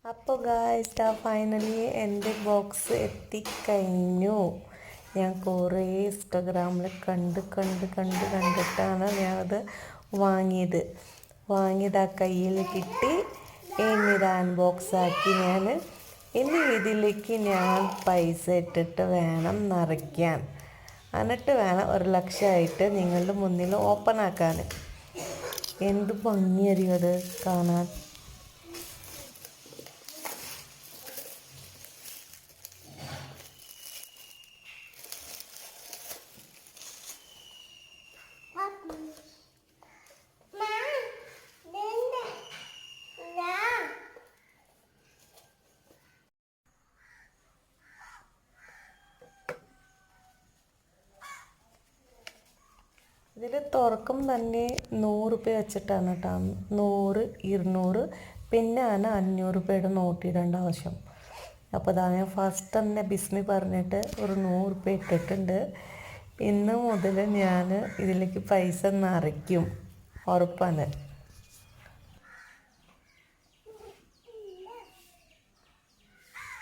അപ്പോൾ guys finally എൻ്റെ box എത്തിക്കഴിഞ്ഞു. ഞാൻ കുറേ ഇൻസ്റ്റഗ്രാമിൽ കണ്ടിട്ടാണ് ഞാനത് വാങ്ങിയത് ആ കയ്യിൽ കിട്ടി. ഇനി ഇത് അൺബോക്സ് ആക്കി ഇനി ഇതിലേക്ക് ഞാൻ പൈസ ഇട്ടിട്ട് വേണം നിറയ്ക്കാൻ. എന്നിട്ട് വേണം 1,00,000 നിങ്ങളുടെ മുന്നിൽ ഓപ്പൺ ആക്കാൻ. എന്ത് ഭംഗിയായിരിക്കും അത് കാണാൻ. ഇതിൽ തുറക്കം തന്നെ 100 രൂപ വെച്ചിട്ടാണ് കേട്ടോ. 100, 200 പിന്നെ 500 രൂപയുടെ നോട്ട് ഇടേണ്ട ആവശ്യം. അപ്പോൾ അതാണ് ഞാൻ ഫസ്റ്റ് തന്നെ ബിസ്മി പറഞ്ഞിട്ട് ഒരു 100 രൂപ ഇട്ടിട്ടുണ്ട്. ഇന്ന് മുതൽ ഞാൻ ഇതിലേക്ക് പൈസ നിറയ്ക്കും, ഉറപ്പാണ്.